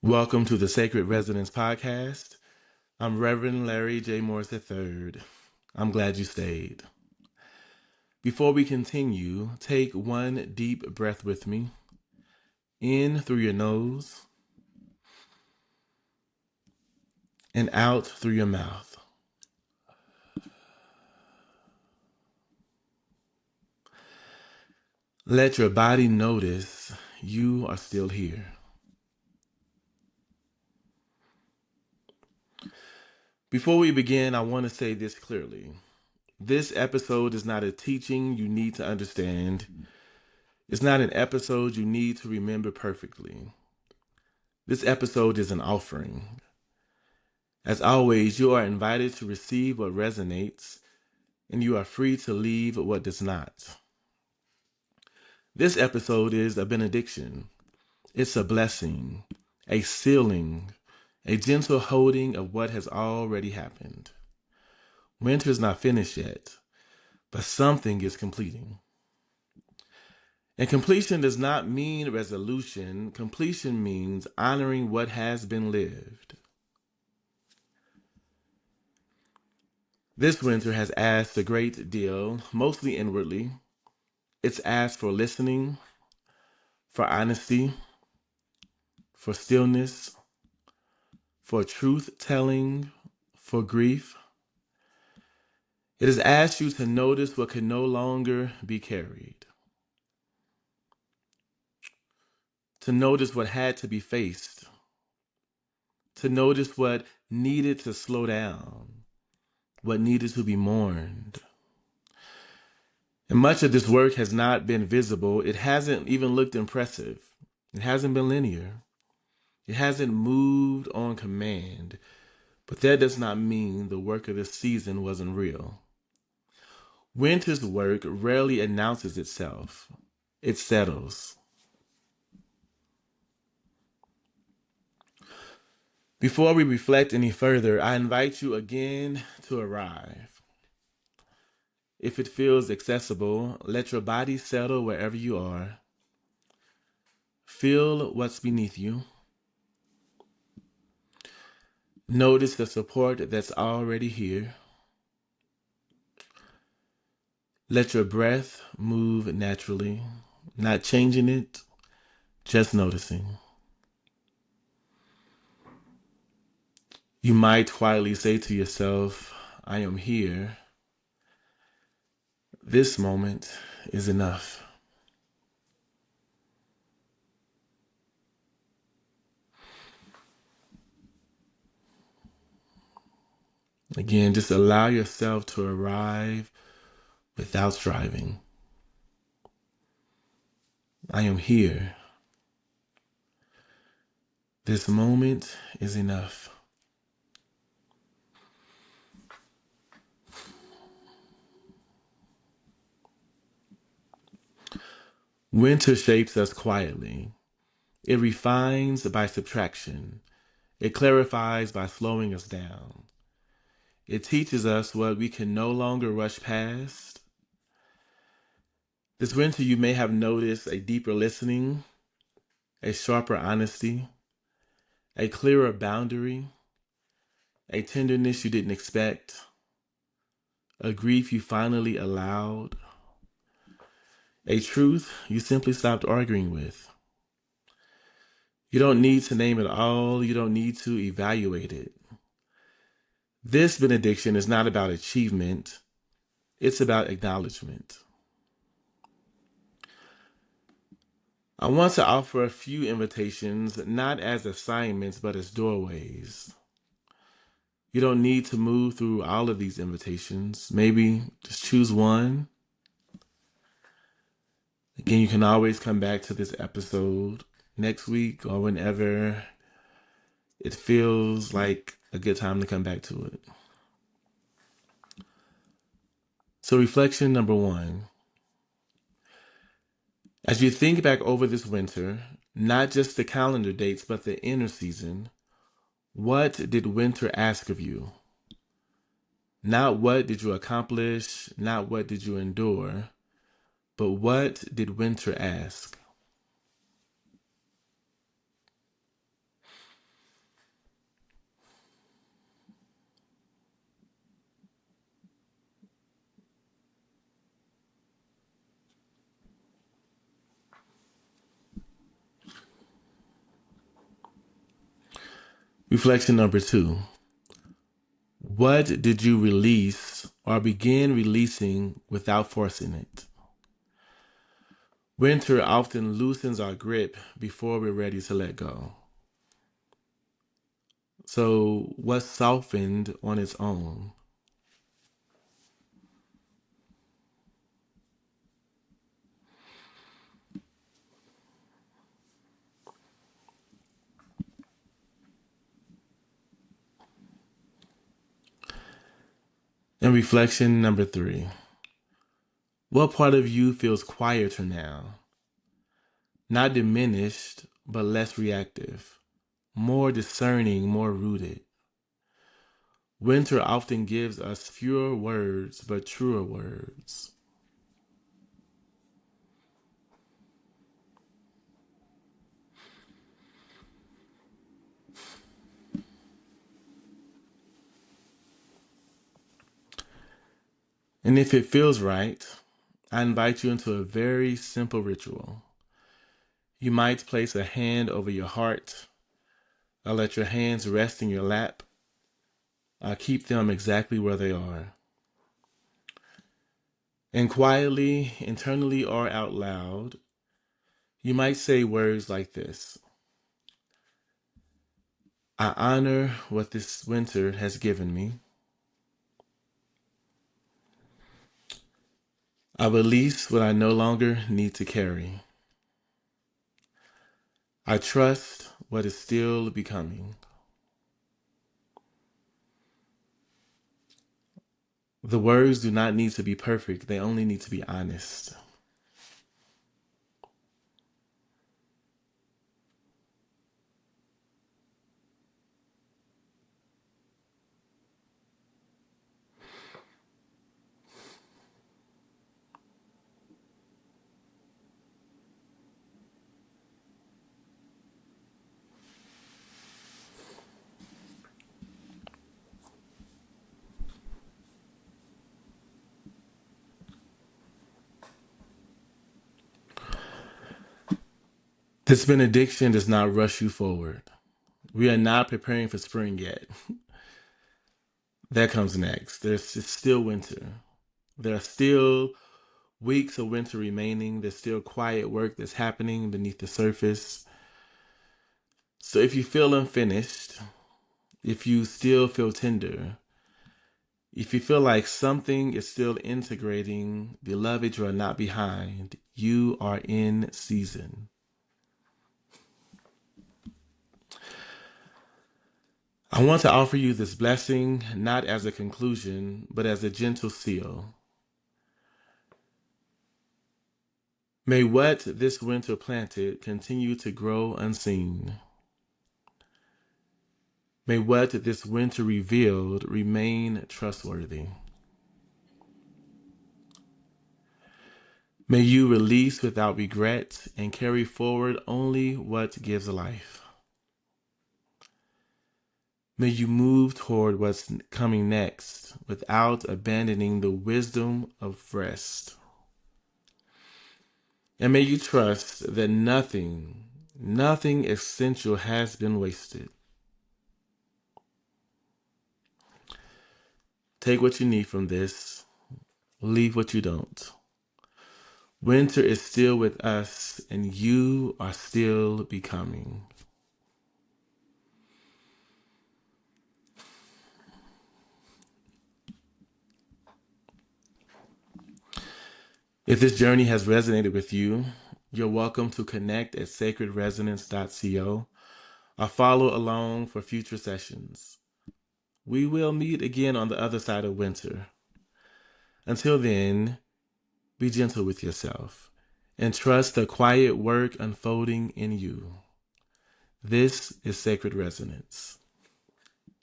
Welcome to the Sacred Residence Podcast. I'm Reverend Larry J. Morris III. I'm glad you stayed. Before we continue, take one deep breath with me. In through your nose and out through your mouth. Let your body notice you are still here. Before we begin, I want to say this clearly. This episode is not a teaching you need to understand. It's not an episode you need to remember perfectly. This episode is an offering. As always, you are invited to receive what resonates, and you are free to leave what does not. This episode is a benediction. It's a blessing, a sealing, a gentle holding of what has already happened. Winter's not finished yet, but something is completing. And completion does not mean resolution. Completion means honoring what has been lived. This winter has asked a great deal, mostly inwardly. It's asked for listening, for honesty, for stillness, for truth-telling, for grief. It has asked you to notice what can no longer be carried, to notice what had to be faced, to notice what needed to slow down, what needed to be mourned. And much of this work has not been visible. It hasn't even looked impressive. It hasn't been linear. It hasn't moved on command. But that does not mean the work of this season wasn't real. Winter's work rarely announces itself. It settles. Before we reflect any further, I invite you again to arrive. If it feels accessible, let your body settle wherever you are. Feel what's beneath you. Notice the support that's already here. Let your breath move naturally, not changing it, just noticing. You might quietly say to yourself, I am here. This moment is enough. Again, just allow yourself to arrive without striving. I am here. This moment is enough. Winter shapes us quietly. It refines by subtraction. It clarifies by slowing us down. It teaches us what we can no longer rush past. This winter, you may have noticed a deeper listening, a sharper honesty, a clearer boundary, a tenderness you didn't expect, a grief you finally allowed, a truth you simply stopped arguing with. You don't need to name it all. You don't need to evaluate it. This benediction is not about achievement. It's about acknowledgement. I want to offer a few invitations, not as assignments, but as doorways. You don't need to move through all of these invitations. Maybe just choose one. Again, you can always come back to this episode next week or whenever it feels like a good time to come back to it. So reflection number 1. As you think back over this winter, not just the calendar dates, but the inner season, what did winter ask of you? Not what did you accomplish, not what did you endure, but what did winter ask? Reflection number 2. What did you release or begin releasing without forcing it? Winter often loosens our grip before we're ready to let go. So, what softened on its own? And reflection number 3. What part of you feels quieter now? Not diminished, but less reactive, more discerning, more rooted. Winter often gives us fewer words, but truer words. And if it feels right, I invite you into a very simple ritual. You might place a hand over your heart, or let your hands rest in your lap, or keep them exactly where they are. And quietly, internally, or out loud, you might say words like this: I honor what this winter has given me. I release what I no longer need to carry. I trust what is still becoming. The words do not need to be perfect, they only need to be honest. This benediction does not rush you forward. We are not preparing for spring yet. That comes next. It's still winter. There are still weeks of winter remaining. There's still quiet work that's happening beneath the surface. So if you feel unfinished, if you still feel tender, if you feel like something is still integrating, beloved, you are not behind. You are in season. I want to offer you this blessing not as a conclusion, but as a gentle seal. May what this winter planted continue to grow unseen. May what this winter revealed remain trustworthy. May you release without regret and carry forward only what gives life. May you move toward what's coming next without abandoning the wisdom of rest. And may you trust that nothing essential has been wasted. Take what you need from this, leave what you don't. Winter is still with us, and you are still becoming. If this journey has resonated with you, you're welcome to connect at sacredresonance.co or follow along for future sessions. We will meet again on the other side of winter. Until then, be gentle with yourself and trust the quiet work unfolding in you. This is Sacred Resonance.